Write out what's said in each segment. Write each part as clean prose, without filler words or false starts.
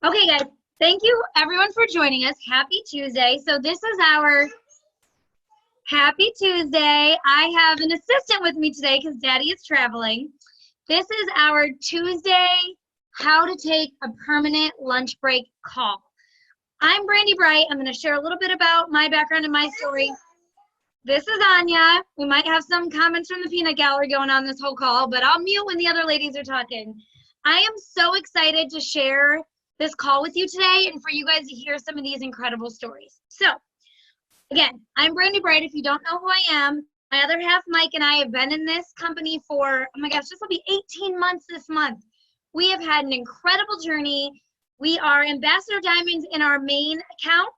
Okay, guys, thank you everyone for joining us. Happy Tuesday. So this is our Happy Tuesday. I have an assistant with me today because Daddy is traveling. This is our Tuesday How to Take a Permanent Lunch Break call. I'm Brandy Bright. I'm going to share a little bit about my background and my story. This is Anya. We might have some comments from the peanut gallery going on this whole call, but I'll mute when the other ladies are talking. I am so excited to share this call with you today and for you guys to hear some of these incredible stories. So, again, I'm Brandy Bright. If you don't know who I am, my other half, Mike, and I have been in this company for, oh my gosh, this will be 18 months this month. We have had an incredible journey. We are Ambassador Diamonds in our main account,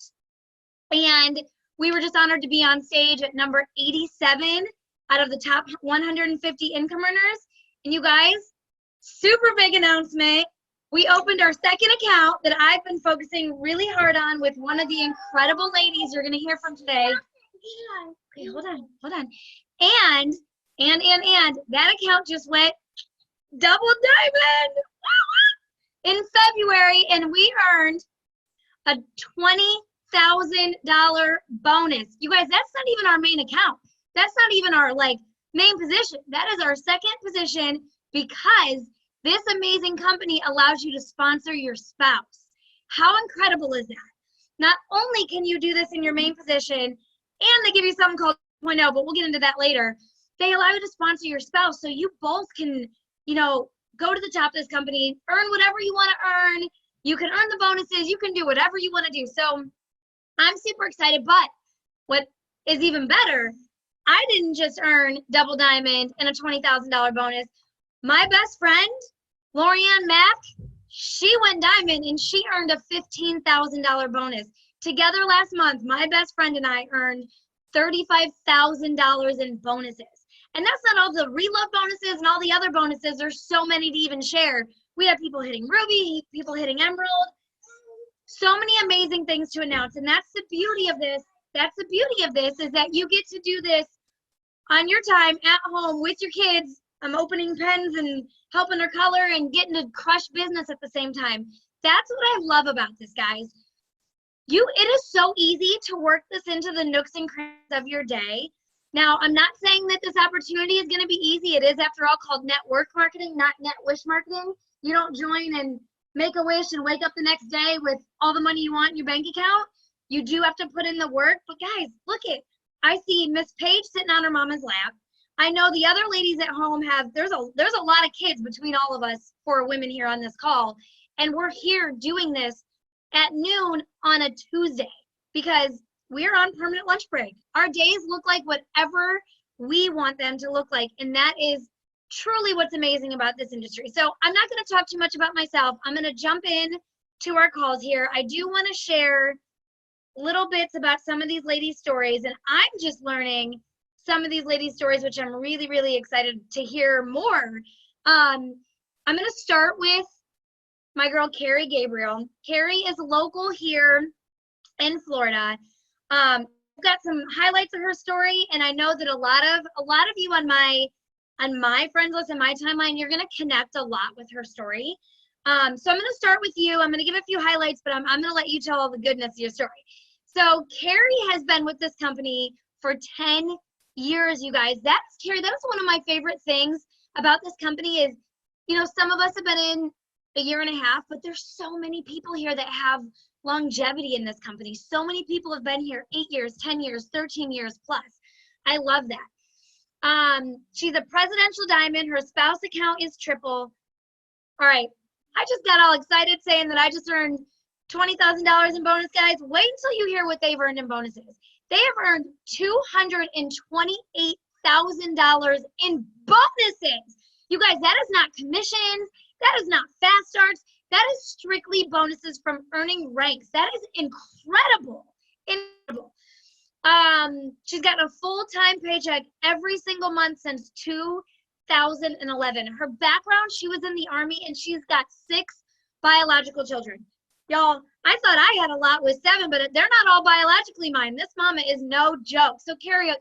and we were just honored to be on stage at number 87 out of the top 150 income earners. And you guys, super big announcement. We opened our second account that I've been focusing really hard on with one of the incredible ladies you're going to hear from today. Okay, hold on. And that account just went double diamond in February, and we earned a $20,000 bonus. You guys, that's not even our main account. That's not even our main position. That is our second position because this amazing company allows you to sponsor your spouse. How incredible is that? Not only can you do this in your main position, and they give you something called 2.0, but we'll get into that later. They allow you to sponsor your spouse so you both can, go to the top of this company, earn whatever you want to earn. You can earn the bonuses. You can do whatever you want to do. So I'm super excited, but what is even better, I didn't just earn double diamond and a $20,000 bonus. My best friend, Lorianne Mack, she went diamond and she earned a $15,000 bonus. Together last month, my best friend and I earned $35,000 in bonuses. And that's not all the reload bonuses and all the other bonuses. There's so many to even share. We have people hitting Ruby, people hitting Emerald. So many amazing things to announce. And that's the beauty of this. That's the beauty of this is that you get to do this on your time at home with your kids. I'm opening pens and helping her color and getting to crush business at the same time. That's what I love about this, guys. It is so easy to work this into the nooks and crannies of your day. Now, I'm not saying that this opportunity is going to be easy. It is, after all, called network marketing, not net wish marketing. You don't join and make a wish and wake up the next day with all the money you want in your bank account. You do have to put in the work. But guys, look it. I see Miss Paige sitting on her mama's lap. I know the other ladies at home there's a lot of kids between all of us, 4 women here on this call. And we're here doing this at noon on a Tuesday because we're on permanent lunch break. Our days look like whatever we want them to look like. And that is truly what's amazing about this industry. So I'm not going to talk too much about myself. I'm going to jump in to our calls here. I do want to share little bits about some of these ladies' stories. And I'm just learning some of these ladies' stories, which I'm really, really excited to hear more. I'm going to start with my girl, Carrie Gabriel. Carrie is local here in Florida. I've got some highlights of her story, and I know that a lot of you on my friends list and my timeline, you're going to connect a lot with her story. So I'm going to start with you. I'm going to give a few highlights, but I'm going to let you tell all the goodness of your story. So Carrie has been with this company for 10 years, you guys. Carrie, that's one of my favorite things about this company is, some of us have been in a year and a half, but there's so many people here that have longevity in this company. So many people have been here 8 years, 10 years, 13 years plus. I love that. She's a presidential diamond. Her spouse account is triple. All right. I just got all excited saying that I just earned $20,000 in bonus, guys. Wait until you hear what they've earned in bonuses. They have earned $228,000 in bonuses. You guys, that is not commissions. That is not fast starts. That is strictly bonuses from earning ranks. That is incredible. Incredible. She's gotten a full-time paycheck every single month since 2011. Her background, she was in the Army, and she's got 6 biological children. Y'all, I thought I had a lot with 7, but they're not all biologically mine. This mama is no joke. So, Carrie,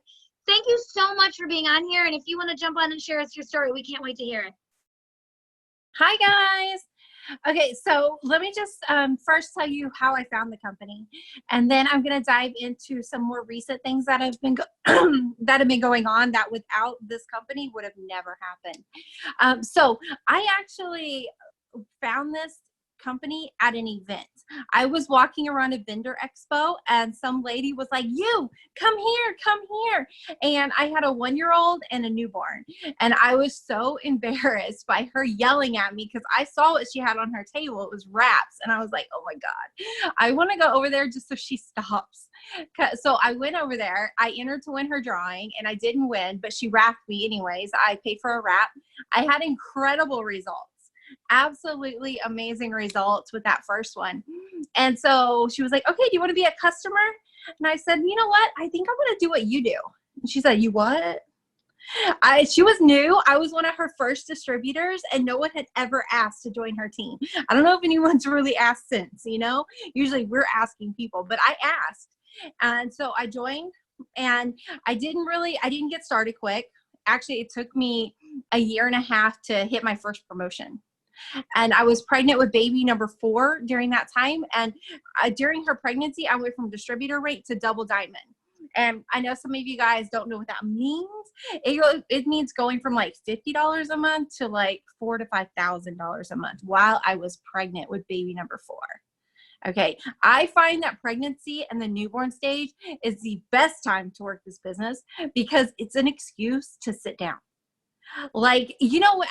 thank you so much for being on here. And if you want to jump on and share us your story, we can't wait to hear it. Hi, guys. Okay, so let me just first tell you how I found the company, and then I'm going to dive into some more recent things that have been that have been going on that without this company would have never happened. So I actually found this company at an event. I was walking around a vendor expo and some lady was like, "You come here, come here." And I had a 1-year-old and a newborn. And I was so embarrassed by her yelling at me because I saw what she had on her table. It was wraps. And I was like, "Oh my God, I want to go over there just so she stops." So I went over there. I entered to win her drawing and I didn't win, but she wrapped me anyways. I paid for a wrap. I had incredible results. Absolutely amazing results with that first one. And so she was like, "Okay, do you want to be a customer?" And I said, "You know what? I think I'm going to do what you do." And she said, "You what?" She was new. I was one of her first distributors and no one had ever asked to join her team. I don't know if anyone's really asked since, usually we're asking people, but I asked. And so I joined and I didn't get started quick. Actually, it took me a year and a half to hit my first promotion. And I was pregnant with baby number 4 during that time. And during her pregnancy, I went from distributor rate to double diamond. And I know some of you guys don't know what that means. It means going from like $50 a month to like $4,000 to $5,000 a month while I was pregnant with baby number 4. Okay. I find that pregnancy and the newborn stage is the best time to work this business because it's an excuse to sit down. Like,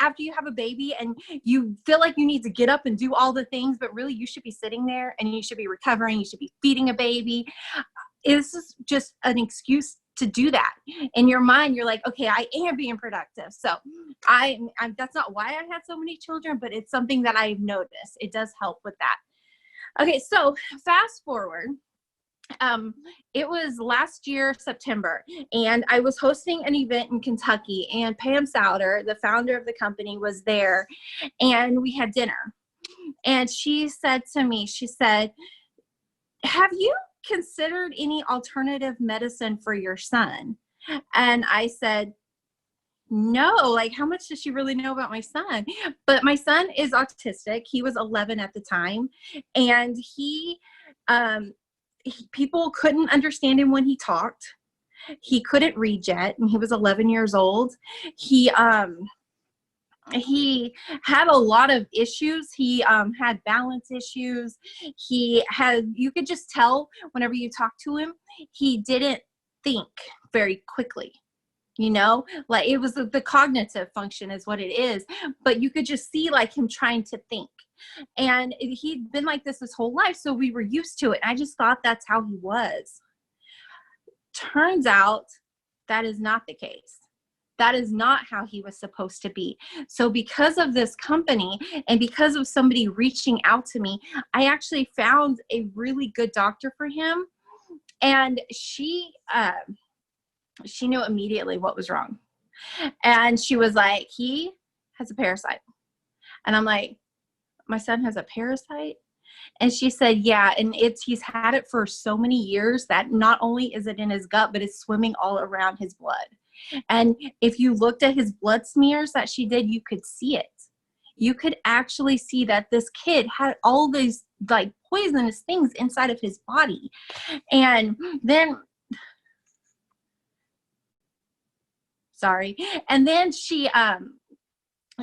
after you have a baby and you feel like you need to get up and do all the things, but really you should be sitting there and you should be recovering. You should be feeding a baby. This is just an excuse to do that. In your mind, you're like, okay, I am being productive. So I'm that's not why I had so many children, but it's something that I've noticed. It does help with that. Okay. So fast forward. It was last year, September, and I was hosting an event in Kentucky, and Pam Souter, the founder of the company, was there, and we had dinner. And she said to me, she said, "Have you considered any alternative medicine for your son?" And I said, "No, like how much does she really know about my son?" But my son is autistic. He was 11 at the time, and people couldn't understand him when he talked. He couldn't read yet, and he was 11 years old. He had a lot of issues. He had balance issues. You could just tell whenever you talk to him, he didn't think very quickly. Like it was the cognitive function is what it is, but you could just see like him trying to think. And he'd been like this his whole life, so we were used to it. I just thought that's how he was. Turns out that is not the case. That is not how he was supposed to be. So because of this company and because of somebody reaching out to me, I actually found a really good doctor for him. And she knew immediately what was wrong. And she was like, "He has a parasite." And I'm like, "My son has a parasite?" And she said, "Yeah, and he's had it for so many years that not only is it in his gut, but it's swimming all around his blood." And if you looked at his blood smears that she did, you could see it. You could actually see that this kid had all these like poisonous things inside of his body. And then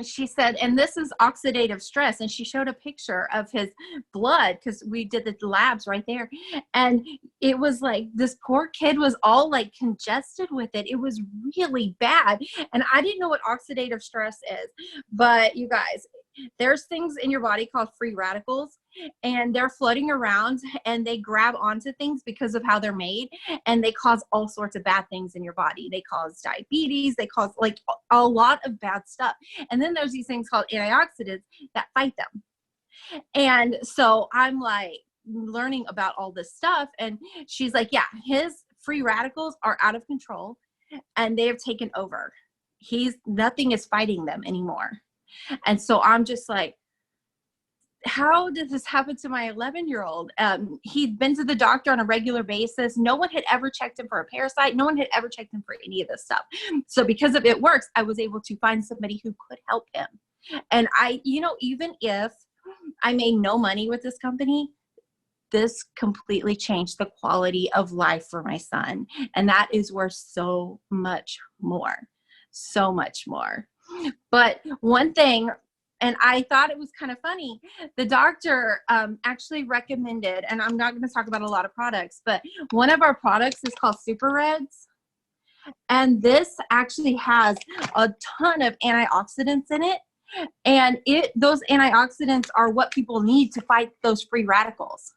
she said, and this is oxidative stress. And she showed a picture of his blood because we did the labs right there. And it was like this poor kid was all like congested with it. It was really bad. And I didn't know what oxidative stress is. But you guys, there's things in your body called free radicals, and they're floating around and they grab onto things because of how they're made, and they cause all sorts of bad things in your body. They cause diabetes, they cause like a lot of bad stuff. And then there's these things called antioxidants that fight them. And so I'm like learning about all this stuff, and she's like, "Yeah, his free radicals are out of control and they have taken over. Nothing is fighting them anymore." And so I'm just like, how did this happen to my 11-year-old? He'd been to the doctor on a regular basis. No one had ever checked him for a parasite. No one had ever checked him for any of this stuff. So because of It Works, I was able to find somebody who could help him. And even if I made no money with this company. This completely changed the quality of life for my son. And that is worth so much more. So much more. But one thing, and I thought it was kind of funny, the doctor actually recommended, and I'm not going to talk about a lot of products, but one of our products is called Super Reds. And this actually has a ton of antioxidants in it. And those antioxidants are what people need to fight those free radicals.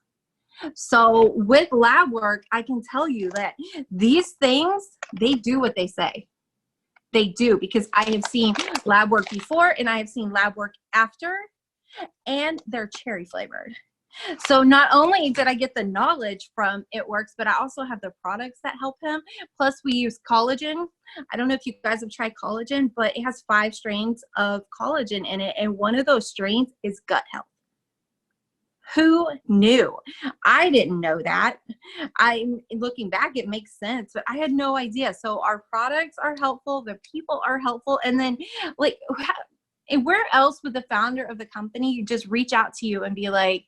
So with lab work, I can tell you that these things, they do what they say. They do, because I have seen lab work before and I have seen lab work after, and they're cherry flavored. So not only did I get the knowledge from It Works, but I also have the products that help him. Plus we use collagen. I don't know if you guys have tried collagen, but it has 5 strains of collagen in it. And one of those strains is gut health. Who knew? I didn't know that. I'm looking back, it makes sense, but I had no idea. So our products are helpful. The people are helpful. And then like, where else would the founder of the company just reach out to you and be like,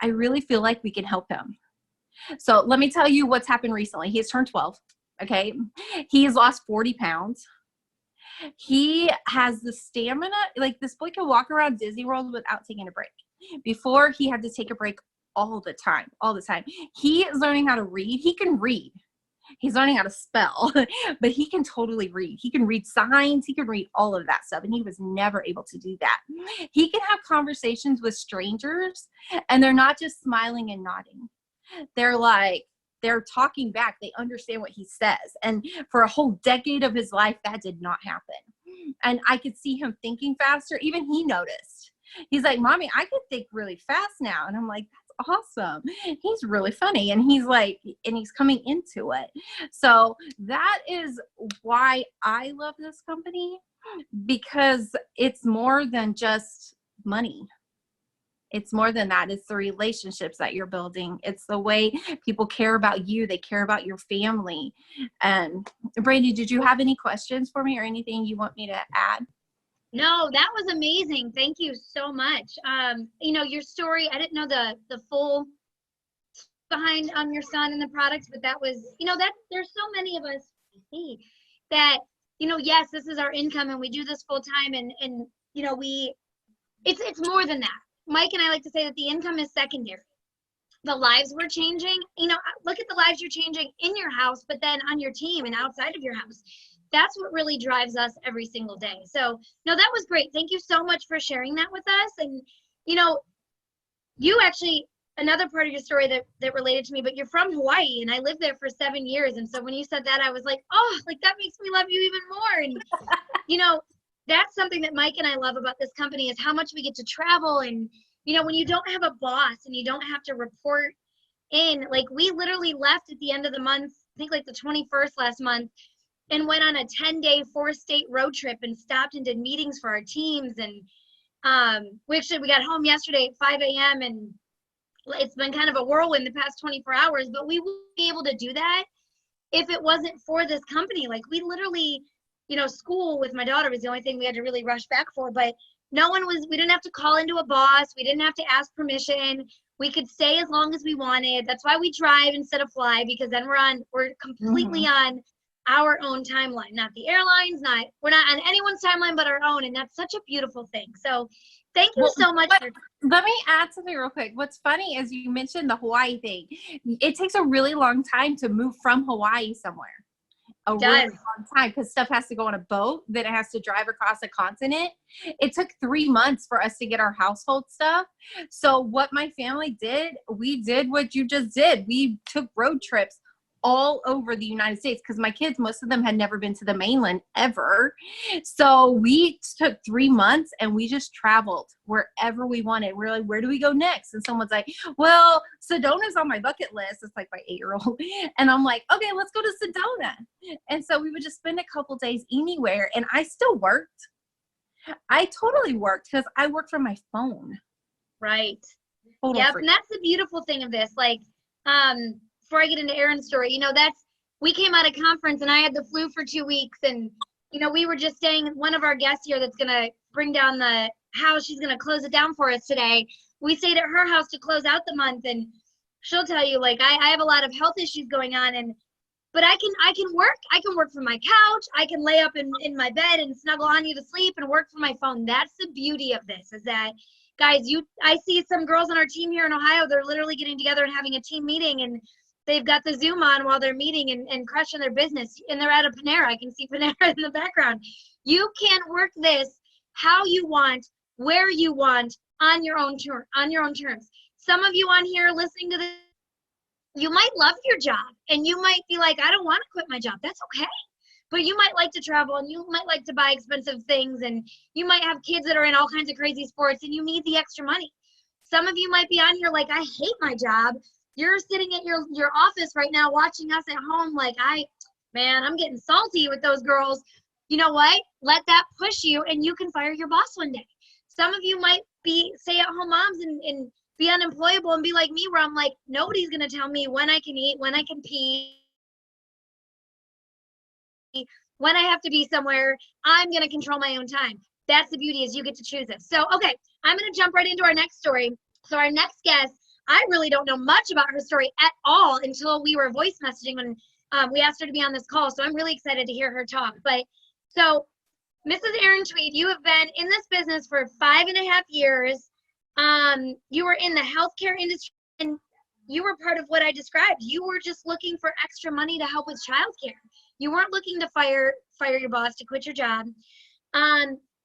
I really feel like we can help him. So let me tell you what's happened recently. He's turned 12. Okay. He has lost 40 pounds. He has the stamina. Like, this boy can walk around Disney World without taking a break. Before, he had to take a break all the time. He is learning how to read. He can read. He's learning how to spell, but he can totally read. He can read signs. He can read all of that stuff. And he was never able to do that. He can have conversations with strangers, and they're not just smiling and nodding. They're talking back. They understand what he says. And for a whole decade of his life, that did not happen. And I could see him thinking faster. Even he noticed. He's like, Mommy, I can think really fast now. And I'm like, that's awesome. He's really funny. And he's like, and he's coming into it. So that is why I love this company, because it's more than just money. It's more than that. It's the relationships that you're building. It's the way people care about you. They care about your family. And Brandy, did you have any questions for me or anything you want me to add? No, that was amazing. Thank you so much. You know, your story, I didn't know the full behind on your son and the products, but that was, you know, that there's so many of us that, you know, yes, this is our income and we do this full time, and you know, it's more than that. Mike and I like to say that the income is secondary. The lives we're changing, you know, look at the lives you're changing in your house, but then on your team and outside of your house. That's what really drives us every single day. So, no, that was great. Thank you so much for sharing that with us. And, you know, you actually, another part of your story that related to me, but you're from Hawaii, and I lived there for 7 years. And so when you said that, I was like, oh, like that makes me love you even more. And, you know, that's something that Mike and I love about this company, is how much we get to travel. And, you know, when you don't have a boss and you don't have to report in, like we literally left at the end of the month, I think like the 21st last month, and went on a 10-day 4-state road trip and stopped and did meetings for our teams. And we got home yesterday at 5 a.m. and it's been kind of a whirlwind the past 24 hours, but we wouldn't be able to do that if it wasn't for this company. Like we literally, you know, school with my daughter was the only thing we had to really rush back for, but we didn't have to call into a boss. We didn't have to ask permission. We could stay as long as we wanted. That's why we drive instead of fly, because then we're completely on our own timeline, not the airlines, we're not on anyone's timeline but our own. And that's such a beautiful thing. So thank you so much. Let me add something real quick. What's funny is you mentioned the Hawaii thing. It takes a really long time to move from Hawaii somewhere. Really long time, because stuff has to go on a boat, then it has to drive across a continent. It took 3 months for us to get our household stuff. So what my family did, we did what you just did. We took road trips all over the United States, because my kids, most of them had never been to the mainland ever. So we took 3 months and we just traveled wherever we wanted. We're like, where do we go next? And someone's like, well, Sedona's on my bucket list. It's like my 8-year-old. And I'm like, okay, let's go to Sedona. And so we would just spend a couple days anywhere. And I still worked. I totally worked, because I work from my phone. Right. Yep. And that's the beautiful thing of this. Like, before I get into Aaron's story, you know, we came out of conference and I had the flu for 2 weeks, and, you know, we were just staying, one of our guests here that's going to bring down the house. She's going to close it down for us today. We stayed at her house to close out the month, and she'll tell you, like, I have a lot of health issues going on, but I can work from my couch. I can lay up in my bed and snuggle on you to sleep and work from my phone. That's the beauty of this, is that, guys, I see some girls on our team here in Ohio, they're literally getting together and having a team meeting, and they've got the Zoom on while they're meeting and crushing their business, and they're at a Panera. I can see Panera in the background. You can work this how you want, where you want, on your own terms. Some of you on here listening to this, you might love your job, and you might be like, I don't want to quit my job. That's okay. But you might like to travel, and you might like to buy expensive things, and you might have kids that are in all kinds of crazy sports, and you need the extra money. Some of you might be on here like, I hate my job. You're sitting at your office right now watching us at home like, I'm getting salty with those girls. You know what? Let that push you, and you can fire your boss one day. Some of you might be stay-at-home moms and be unemployable and be like me, where I'm like, nobody's going to tell me when I can eat, when I can pee, when I have to be somewhere. I'm going to control my own time. That's the beauty, is you get to choose it. So, okay, I'm going to jump right into our next story. So our next guest, I really don't know much about her story at all until we were voice messaging when we asked her to be on this call. So I'm really excited to hear her talk. But so Mrs. Erin Tweed, you have been in this business for 5.5 years. You were in the healthcare industry, and you were part of what I described. You were just looking for extra money to help with childcare. You weren't looking to fire your boss, to quit your job.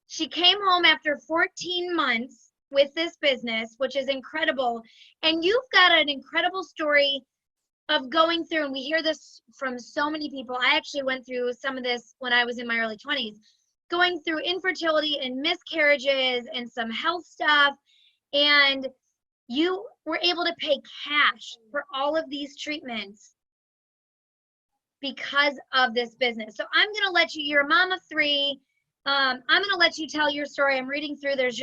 She came home after 14 months with this business, which is incredible. And you've got an incredible story of going through, and we hear this from so many people. I actually went through some of this when I was in my early 20s, going through infertility and miscarriages and some health stuff. And you were able to pay cash for all of these treatments because of this business. So I'm going to let you're a mom of 3. I'm going to let you tell your story. I'm reading through. There's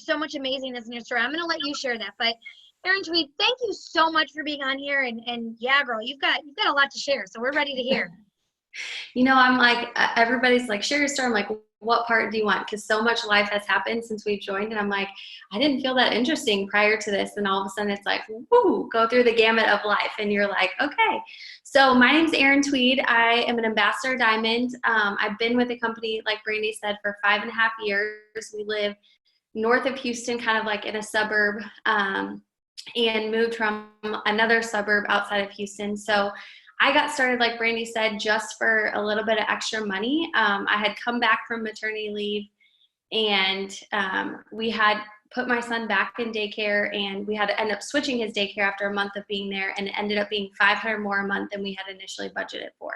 so much amazingness in your story. I'm going to let you share that. But Erin Tweed, thank you so much for being on here. And yeah, girl, you've got a lot to share. So we're ready to hear. I'm like, everybody's like, share your story. I'm like, what part do you want? Because so much life has happened since we've joined. And I'm like, I didn't feel that interesting prior to this. And all of a sudden it's like, woo, go through the gamut of life. And you're like, okay. So my name's Erin Tweed. I am an Ambassador Diamond. I've been with the company, like Brandy said, for 5.5 years. We live north of Houston, kind of like in a suburb, and moved from another suburb outside of Houston. So I got started, like Brandy said, just for a little bit of extra money. I had come back from maternity leave, and we had put my son back in daycare, and we had to end up switching his daycare after a month of being there, and it ended up being $500 more a month than we had initially budgeted for.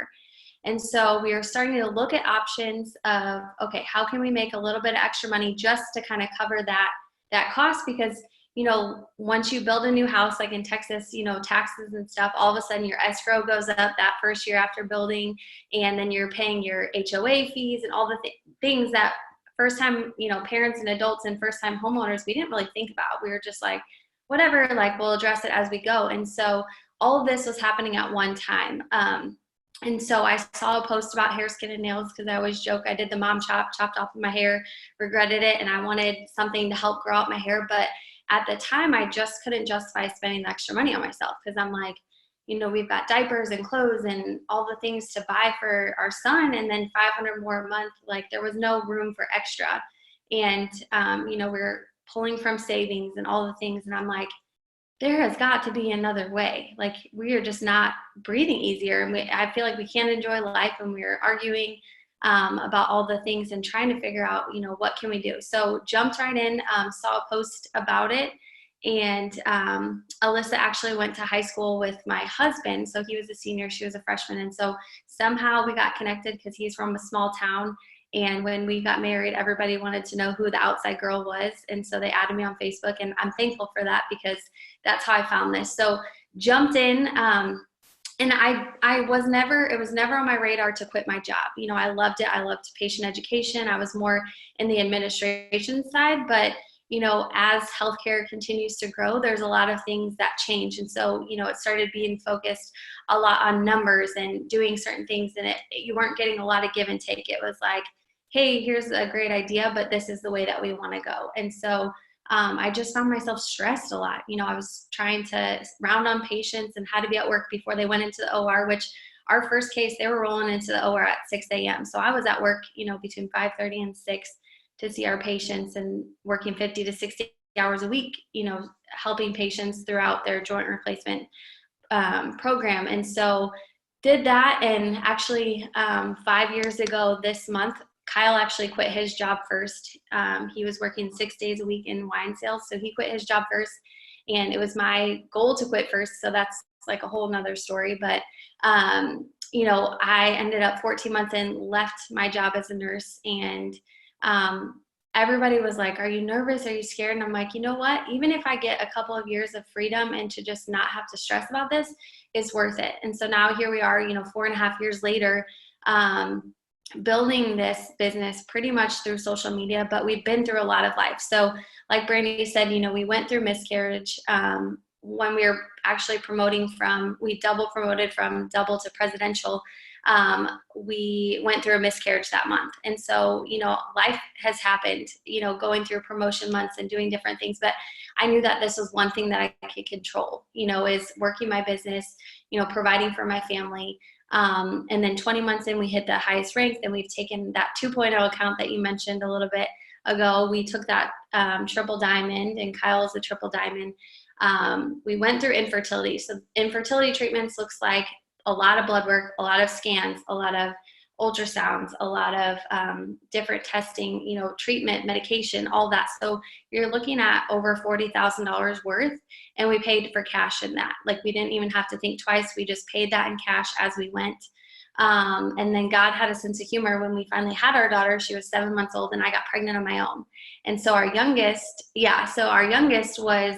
And so we were starting to look at options of, okay, how can we make a little bit of extra money just to kind of cover that cost? Because once you build a new house, like in Texas, taxes and stuff, all of a sudden your escrow goes up that first year after building, and then you're paying your HOA fees and all the things that first time, parents and adults and first time homeowners, we didn't really think about. We were just like, whatever, like we'll address it as we go. And so all of this was happening at one time. And so I saw a post about hair, skin, and nails, because I always joke I did the mom chopped off of my hair, regretted it, and I wanted something to help grow out my hair. But at the time, I just couldn't justify spending the extra money on myself, because I'm like, we've got diapers and clothes and all the things to buy for our son, and then $500 more a month. Like, there was no room for extra. And, we're pulling from savings and all the things. And I'm like, there has got to be another way. Like, we are just not breathing easier. And I feel like we can't enjoy life, and we're arguing about all the things and trying to figure out, what can we do? So jumped right in, saw a post about it. And Alyssa actually went to high school with my husband. So he was a senior, she was a freshman. And so somehow we got connected because he's from a small town. And when we got married, everybody wanted to know who the outside girl was. And so they added me on Facebook, and I'm thankful for that, because that's how I found this. So jumped in, and it was never on my radar to quit my job. I loved it. I loved patient education. I was more in the administration side, but as healthcare continues to grow, there's a lot of things that change. And so, it started being focused a lot on numbers and doing certain things, and you weren't getting a lot of give and take. It was like, hey, here's a great idea, but this is the way that we want to go. And so I just found myself stressed a lot. I was trying to round on patients and had to be at work before they went into the OR, which our first case, they were rolling into the OR at 6 a.m. So I was at work, between 5:30 and 6 to see our patients and working 50 to 60 hours a week, helping patients throughout their joint replacement program. And so did that. And actually 5 years ago this month, Kyle actually quit his job first. He was working 6 days a week in wine sales. So he quit his job first, and it was my goal to quit first. So that's like a whole nother story. But, I ended up 14 months in, left my job as a nurse, and everybody was like, are you nervous? Are you scared? And I'm like, you know what? Even if I get a couple of years of freedom and to just not have to stress about this, it's worth it. And so now here we are, 4.5 years later, building this business pretty much through social media, but we've been through a lot of life. So like Brandy said, we went through miscarriage. When we were actually we double promoted from double to presidential, we went through a miscarriage that month. And so, life has happened, going through promotion months and doing different things. But I knew that this was one thing that I could control, is working my business, providing for my family. And then 20 months in, we hit the highest rank. Then we've taken that 2.0 account that you mentioned a little bit ago. We took that triple diamond, and Kyle is a triple diamond. We went through infertility. So infertility treatments looks like a lot of blood work, a lot of scans, a lot of ultrasounds, a lot of different testing, treatment, medication, all that. So you're looking at over $40,000 worth, and we paid for cash in that. Like, we didn't even have to think twice. We just paid that in cash as we went. And then God had a sense of humor when we finally had our daughter. She was 7 months old, and I got pregnant on my own. And so our youngest was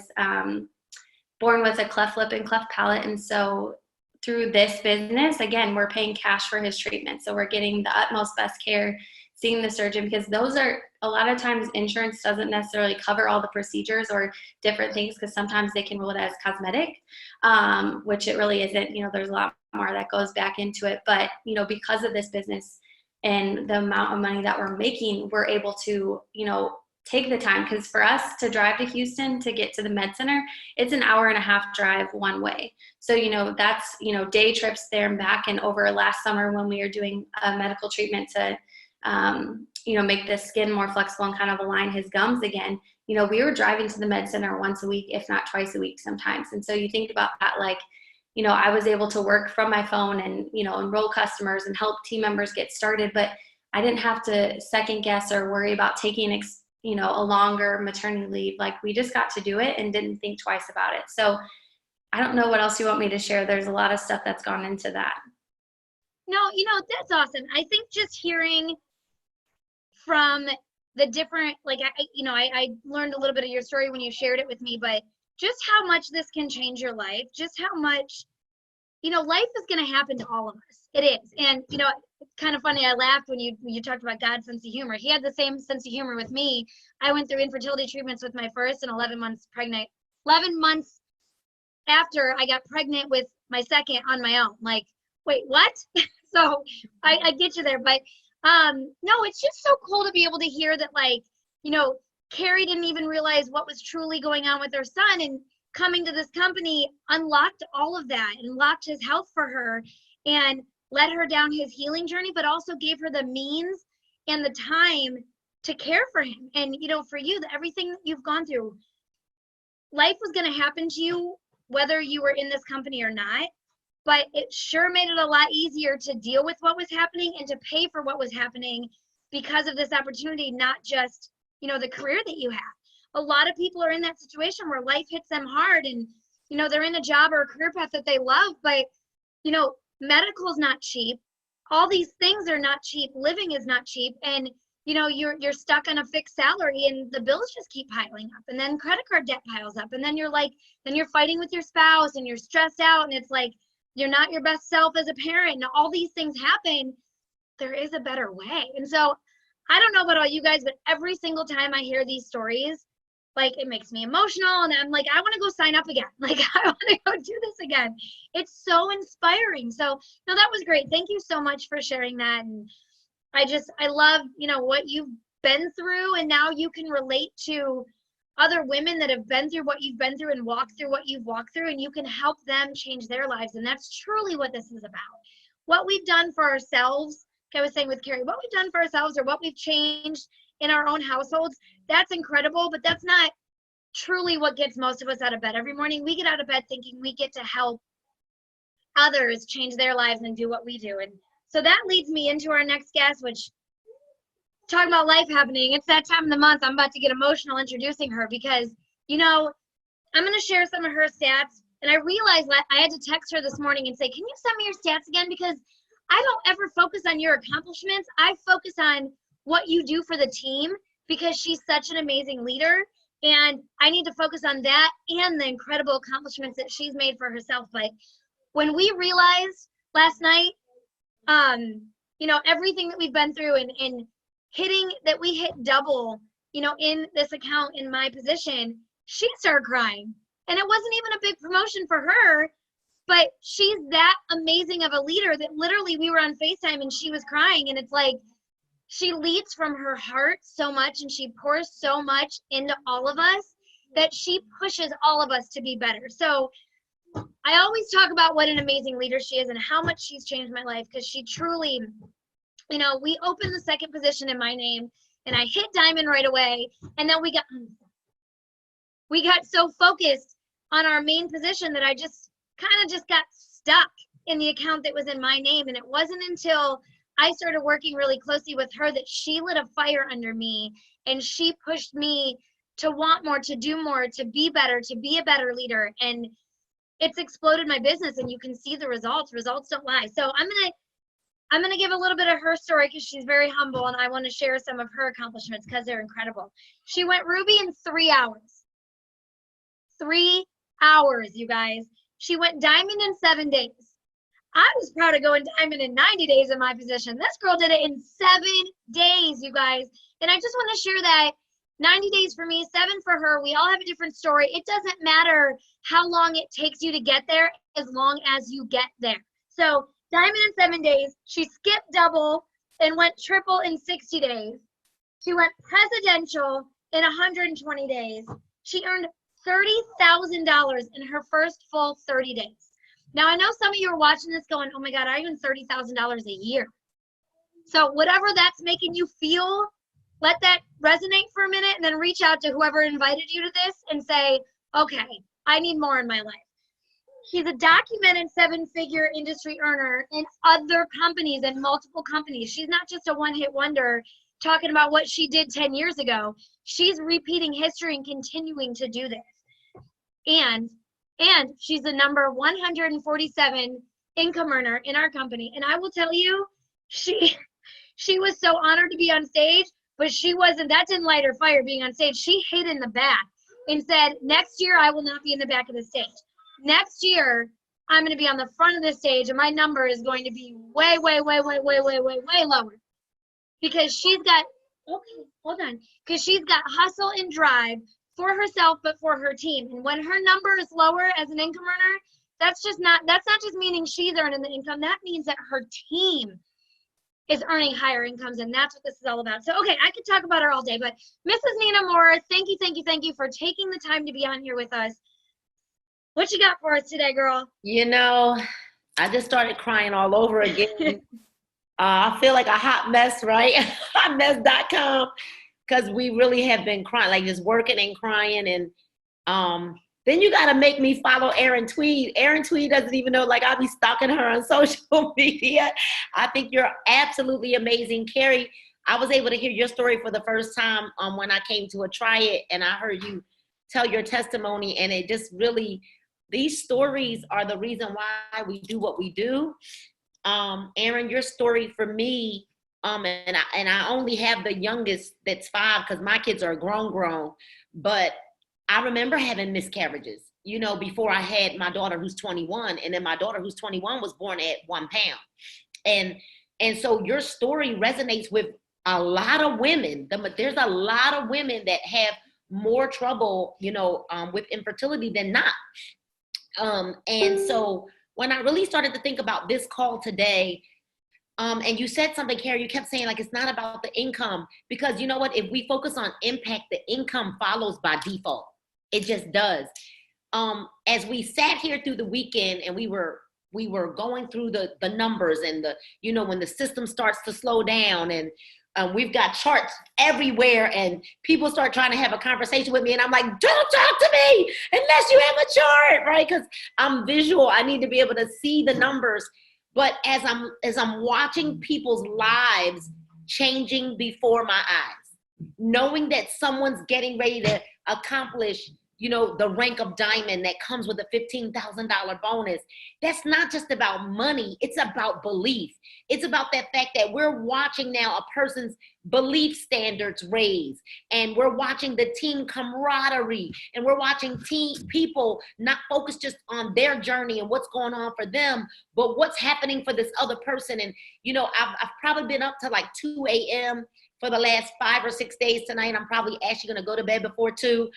born with a cleft lip and cleft palate. And so through this business, again, we're paying cash for his treatment. So we're getting the utmost best care, seeing the surgeon, because those are, a lot of times insurance doesn't necessarily cover all the procedures or different things, because sometimes they can rule it as cosmetic, which it really isn't. There's a lot more that goes back into it. But, because of this business and the amount of money that we're making, we're able to, take the time, because for us to drive to Houston to get to the med center, it's an 1.5 hour drive one way. So, that's, day trips there and back. And over last summer, when we were doing a medical treatment to, make the skin more flexible and kind of align his gums again, we were driving to the med center once a week, if not twice a week sometimes. And so you think about that, like, I was able to work from my phone and, enroll customers and help team members get started, but I didn't have to second guess or worry about taking a longer maternity leave. Like, we just got to do it and didn't think twice about it. So I don't know what else you want me to share. There's a lot of stuff that's gone into that. No, that's awesome. I think just hearing from the different, like, I learned a little bit of your story when you shared it with me, but just how much this can change your life, just how much, life is going to happen to all of us. It is. And, it's kind of funny. I laughed when you talked about God's sense of humor. He had the same sense of humor with me. I went through infertility treatments with my first, and 11 months after I got pregnant with my second on my own. Like, wait, what? So I get you there. But no, it's just so cool to be able to hear that, like, Carrie didn't even realize what was truly going on with her son, and coming to this company unlocked all of that, and unlocked his health for her and led her down his healing journey, but also gave her the means and the time to care for him. And, for you, everything that you've gone through, life was going to happen to you, whether you were in this company or not, but it sure made it a lot easier to deal with what was happening and to pay for what was happening because of this opportunity, not just, the career that you have. A lot of people are in that situation where life hits them hard, and, they're in a job or a career path that they love, but, medical is not cheap. All these things are not cheap. Living is not cheap. And, you're stuck on a fixed salary, and the bills just keep piling up, and then credit card debt piles up. And then you're fighting with your spouse, and you're stressed out, and it's like, you're not your best self as a parent. And all these things happen. There is a better way. And so I don't know about all you guys, but every single time I hear these stories, like, it makes me emotional, and I'm like, I want to go sign up again. Like, I want to go do this again. It's so inspiring. So, no, that was great. Thank you so much for sharing that. And I love, you know, what you've been through, and now you can relate to other women that have been through what you've been through and walked through what you've walked through, and you can help them change their lives. And that's truly what this is about. What we've done for ourselves, like I was saying with Carrie, what we've done for ourselves or what we've changed in our own households, that's incredible, but that's not truly what gets most of us out of bed every morning. We get out of bed thinking we get to help others change their lives and do what we do. And so that leads me into our next guest, which, talking about life happening, it's that time of the month. I'm about to get emotional introducing her because, you know, I'm going to share some of her stats. And I realized that I had to text her this morning and say, can you send me your stats again? Because I don't ever focus on your accomplishments. I focus on what you do for the team, because she's such an amazing leader. And I need to focus on that and the incredible accomplishments that she's made for herself. But when we realized last night, you know, everything that we've been through and hitting that we hit double, you know, in this account in my position, she started crying. And it wasn't even a big promotion for her, but she's that amazing of a leader that literally we were on FaceTime and she was crying. And it's like, she leads from her heart so much and she pours so much into all of us that she pushes all of us to be better. So I always talk about what an amazing leader she is and how much she's changed my life, because she truly, you know, we opened the second position in my name and I hit diamond right away. And then we got so focused on our main position that I just kind of just got stuck in the account that was in my name. And it wasn't until I started working really closely with her that she lit a fire under me and she pushed me to want more, to do more, to be better, to be a better leader. And it's exploded my business, and you can see the results. Results don't lie. So I'm gonna give a little bit of her story because she's very humble, and I want to share some of her accomplishments because they're incredible. She went Ruby in 3 hours. 3 hours, you guys. She went diamond in 7 days. I was proud of going diamond in 90 days in my position. This girl did it in 7 days, you guys. And I just want to share that 90 days for me, 7 for her. We all have a different story. It doesn't matter how long it takes you to get there as long as you get there. So diamond in 7 days. She skipped double and went triple in 60 days. She went presidential in 120 days. She earned $30,000 in her first full 30 days. Now, I know some of you are watching this going, oh my God, I earn $30,000 a year. So whatever that's making you feel, let that resonate for a minute and then reach out to whoever invited you to this and say, okay, I need more in my life. She's a documented 7-figure industry earner in other companies and multiple companies. She's not just a one-hit wonder talking about what she did 10 years ago. She's repeating history and continuing to do this. And she's the number 147 income earner in our company. And I will tell you, she was so honored to be on stage, but that didn't light her fire being on stage. She hid in the back and said, next year I will not be in the back of the stage. Next year, I'm going to be on the front of the stage and my number is going to be way, way, way, way, way, way, way, way lower. Because she's got hustle and drive for herself, but for her team. And when her number is lower as an income earner, that's not just meaning she's earning the income. That means that her team is earning higher incomes, and that's what this is all about. So, okay, I could talk about her all day, but Mrs. Nina Moore, thank you for taking the time to be on here with us. What you got for us today, girl? You know, I just started crying all over again. I feel like a hot mess, right? Hotmess.com, because we really have been crying, like just working and crying. And then you got to make me follow Erin Tweed. Erin Tweed doesn't even know, like I'll be stalking her on social media. I think you're absolutely amazing. Carrie, I was able to hear your story for the first time when I came to a Try It, and I heard you tell your testimony, and it just really, these stories are the reason why we do what we do. Erin, your story for me, and I only have the youngest that's 5 because my kids are grown, but I remember having miscarriages, you know, before I had my daughter who's 21, and then my daughter who's 21 was born at 1 pound. And so your story resonates with a lot of women. There's a lot of women that have more trouble, you know, with infertility than not. And so when I really started to think about this call today, And you said something, Carrie, you kept saying like, it's not about the income, because you know what? If we focus on impact, the income follows by default. It just does. As we sat here through the weekend and we were going through the numbers and when the system starts to slow down, and we've got charts everywhere, and people start trying to have a conversation with me, and I'm like, don't talk to me unless you have a chart, right? Because I'm visual. I need to be able to see the numbers. But as I'm watching people's lives changing before my eyes, knowing that someone's getting ready to accomplish, the rank of diamond that comes with a $15,000 bonus, that's not just about money. It's about belief. It's about that fact that we're watching now a person's belief standards raise, and we're watching the team camaraderie, and we're watching people not focus just on their journey and what's going on for them, but what's happening for this other person. And, I've probably been up to like 2 a.m. for the last 5 or 6 days. Tonight, I'm probably actually going to go to bed before 2,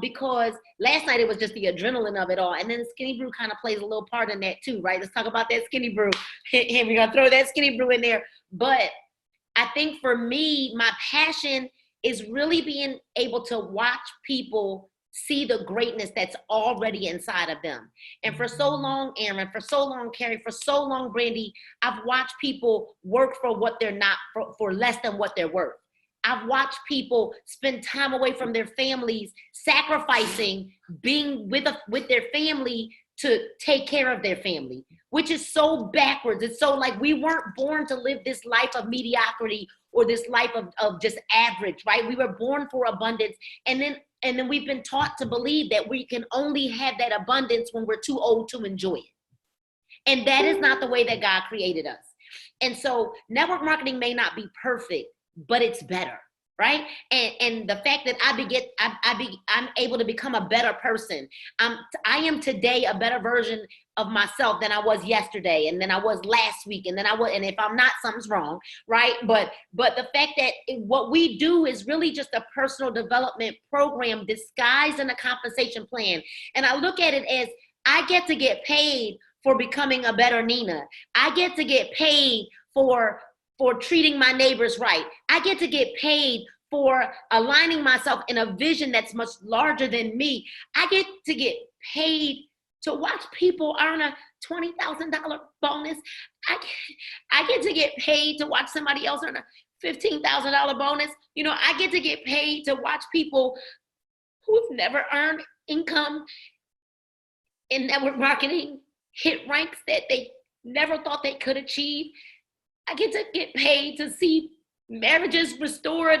because last night it was just the adrenaline of it all. And then the Skinny Brew kind of plays a little part in that too, right? Let's talk about that Skinny Brew. And we're going to throw that Skinny Brew in there. But I think for me, my passion is really being able to watch people see the greatness that's already inside of them. And for so long, Aaron, for so long, Carrie, for so long, Brandy, I've watched people work for what they're not, for less than what they're worth. I've watched people spend time away from their families, sacrificing being with their family to take care of their family, which is so backwards. It's so like we weren't born to live this life of mediocrity or this life of just average, right? We were born for abundance. And then we've been taught to believe that we can only have that abundance when we're too old to enjoy it. And that is not the way that God created us. And so network marketing may not be perfect, but it's better, right? And the fact that I'm able to become a better person. I am today a better version of myself than I was yesterday, and then I was last week, and then and if I'm not, something's wrong, right? But the fact that what we do is really just a personal development program disguised in a compensation plan. And I look at it as I get to get paid for becoming a better Nina. I get to get paid for treating my neighbors right. I get to get paid for aligning myself in a vision that's much larger than me. I get to get paid to watch people earn a $20,000 bonus. I get to get paid to watch somebody else earn a $15,000 bonus. I get to get paid to watch people who've never earned income in network marketing hit ranks that they never thought they could achieve. I get to get paid to see marriages restored.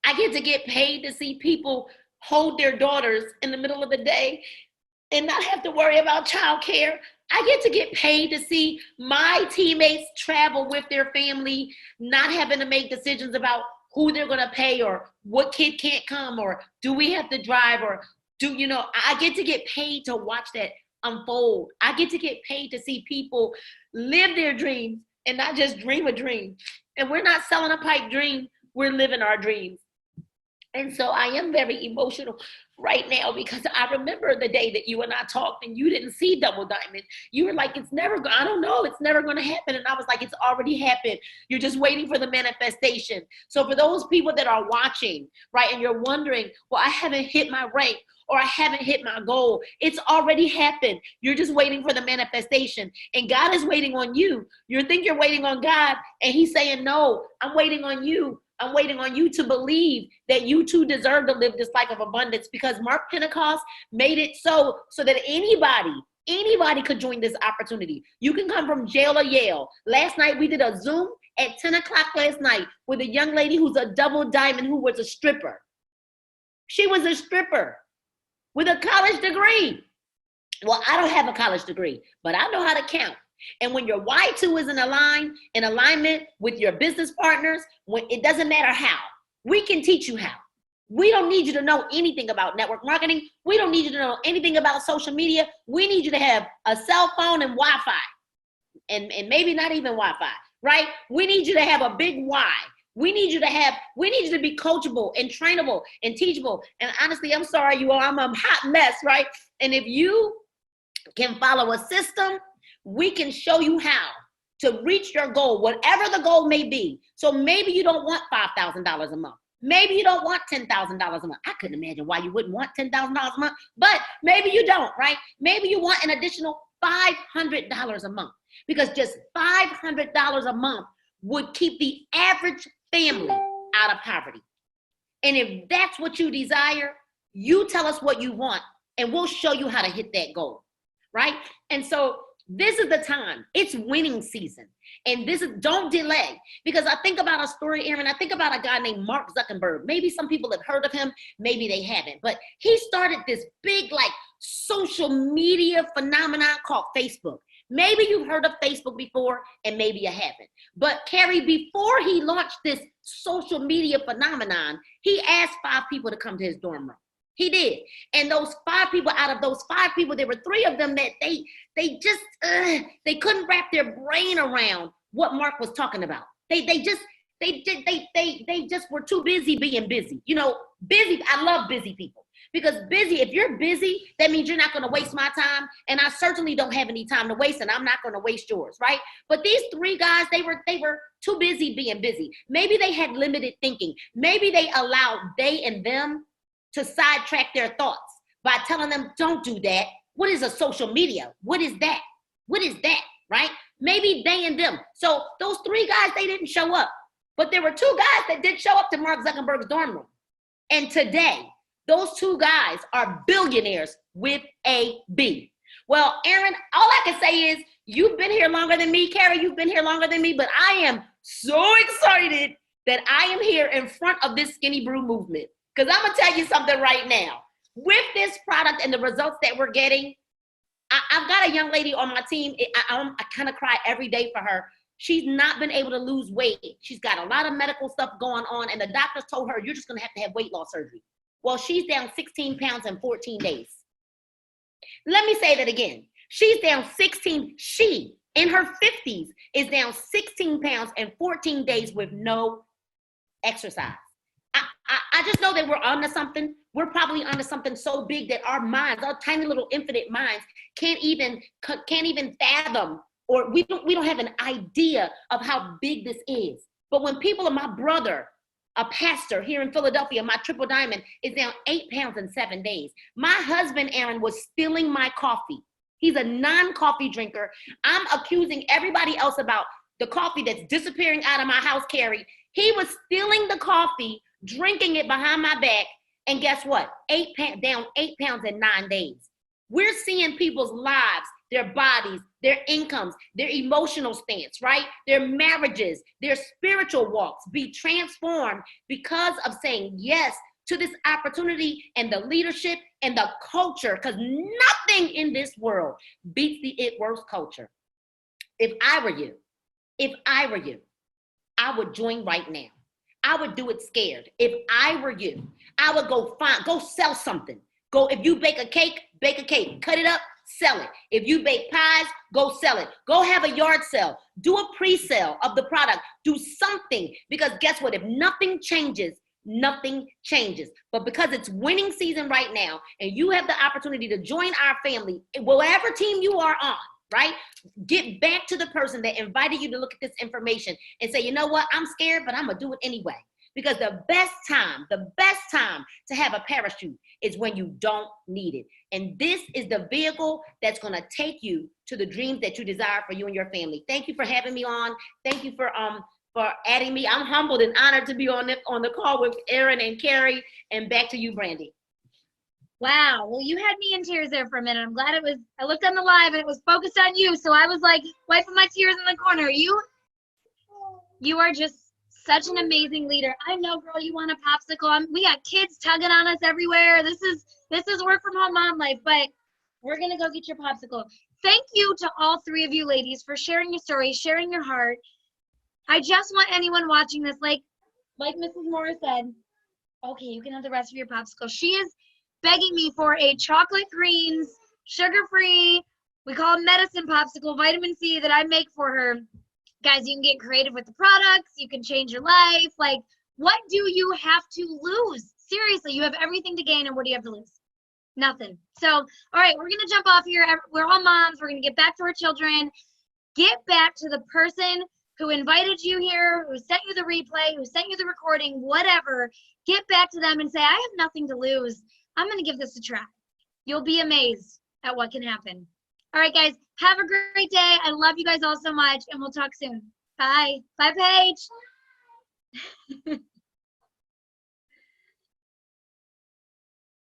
I get to get paid to see people hold their daughters in the middle of the day and not have to worry about childcare. I get to get paid to see my teammates travel with their family, not having to make decisions about who they're going to pay or what kid can't come or do we have to drive or I get to get paid to watch that unfold. I get to get paid to see people live their dreams and not just dream a dream. And we're not selling a pipe dream, we're living our dreams. And so I am very emotional right now because I remember the day that you and I talked and you didn't see Double Diamond. You were like, it's never going to happen. And I was like, it's already happened. You're just waiting for the manifestation. So for those people that are watching, right, and you're wondering, well, I haven't hit my rank or I haven't hit my goal. It's already happened. You're just waiting for the manifestation. And God is waiting on you. You think you're waiting on God and he's saying, no, I'm waiting on you. I'm waiting on you to believe that you too deserve to live this life of abundance because Mark Pentecost made it so that anybody could join this opportunity. You can come from jail or Yale. Last night we did a Zoom at 10 o'clock last night with a young lady who's a double diamond who was a stripper. She was a stripper with a college degree. Well, I don't have a college degree, but I know how to count. And when your Y2 is in alignment with your business partners, when it doesn't matter how, we can teach you how. We don't need you to know anything about network marketing. We don't need you to know anything about social media. We need you to have a cell phone and Wi-Fi, and maybe not even Wi-Fi, right? We need you to have a big why. We need you to be coachable and trainable and teachable. And honestly, I'm sorry, you all, I'm a hot mess, right? And if you can follow a system, we can show you how. to reach your goal, whatever the goal may be. So maybe you don't want $5,000 a month. Maybe you don't want $10,000 a month. I couldn't imagine why you wouldn't want $10,000 a month, but maybe you don't, right? Maybe you want an additional $500 a month, because just $500 a month would keep the average family out of poverty. And if that's what you desire, you tell us what you want and we'll show you how to hit that goal, right? And so this is the time. It's winning season. And don't delay. Because I think about a story, Aaron, I think about a guy named Mark Zuckerberg. Maybe some people have heard of him, maybe they haven't. But he started this big social media phenomenon called Facebook. Maybe you've heard of Facebook before and maybe you haven't. But Carrie, before he launched this social media phenomenon, he asked 5 people to come to his dorm room. He did. And those 5 people, out of those 5 people, there were 3 of them that they just couldn't wrap their brain around what Mark was talking about. They just were too busy being busy. You know, busy. I love busy people, because busy, if you're busy, that means you're not going to waste my time. And I certainly don't have any time to waste, and I'm not going to waste yours, right? But these 3 guys, they were too busy being busy. Maybe they had limited thinking. Maybe they allowed they and them to sidetrack their thoughts by telling them, don't do that. What is a social media? What is that? What is that, right? Maybe they and them. So those 3 guys, they didn't show up. But there were 2 guys that did show up to Mark Zuckerberg's dorm room. And today, those 2 guys are billionaires with a B. Well, Aaron, all I can say is you've been here longer than me. Carrie, you've been here longer than me. But I am so excited that I am here in front of this Skinny Brew movement. Because I'm going to tell you something right now. With this product and the results that we're getting, I've got a young lady on my team. I kind of cry every day for her. She's not been able to lose weight. She's got a lot of medical stuff going on, and the doctors told her, you're just going to have weight loss surgery. Well, she's down 16 pounds in 14 days. Let me say that again. She's down 16. She, in her 50s, is down 16 pounds in 14 days with no exercise. I just know that we're onto something. We're probably onto something so big that our minds, our tiny little infinite minds, can't even fathom, or we don't have an idea of how big this is. But when my brother, a pastor here in Philadelphia, my triple diamond, is down 8 pounds in 7 days. My husband, Aaron, was stealing my coffee. He's a non-coffee drinker. I'm accusing everybody else about the coffee that's disappearing out of my house, Carrie. He was stealing the coffee, drinking it behind my back, and guess what? Down 8 pounds in 9 days. We're seeing people's lives, their bodies, their incomes, their emotional stance, right? Their marriages, their spiritual walks be transformed because of saying yes to this opportunity and the leadership and the culture, because nothing in this world beats the It Works culture. If I were you, I would join right now. I would do it scared. If I were you, I would go sell something. If you bake a cake, cut it up, sell it. If you bake pies, go sell it. Go have a yard sale. Do a pre-sale of the product. Do something, because guess what? If nothing changes, nothing changes. But because it's winning season right now, and you have the opportunity to join our family, whatever team you are on, right? Get back to the person that invited you to look at this information and say, you know what? I'm scared, but I'm going to do it anyway. Because the best time to have a parachute is when you don't need it. And this is the vehicle that's going to take you to the dreams that you desire for you and your family. Thank you for having me on. Thank you for adding me. I'm humbled and honored to be on the call with Aaron and Carrie. And back to you, Brandy. Wow. Well, you had me in tears there for a minute. I'm glad I looked on the live and it was focused on you. So I was like wiping my tears in the corner. You are just such an amazing leader. I know, girl, you want a popsicle. We got kids tugging on us everywhere. This is work from home mom life, but we're going to go get your popsicle. Thank you to all 3 of you ladies for sharing your story, sharing your heart. I just want anyone watching this, like Mrs. Morris said, okay, you can have the rest of your popsicle. She is begging me for a chocolate greens, sugar-free, we call it medicine popsicle, vitamin C that I make for her. Guys, you can get creative with the products. You can change your life. Like, what do you have to lose? Seriously, you have everything to gain, and what do you have to lose? Nothing. So, all right, we're going to jump off here. We're all moms. We're going to get back to our children. get back to the person who invited you here, who sent you the replay, who sent you the recording, whatever. Get back to them and say, I have nothing to lose. I'm going to give this a try. You'll be amazed at what can happen. All right, guys, have a great day. I love you guys all so much, and we'll talk soon. Bye. Bye, Paige.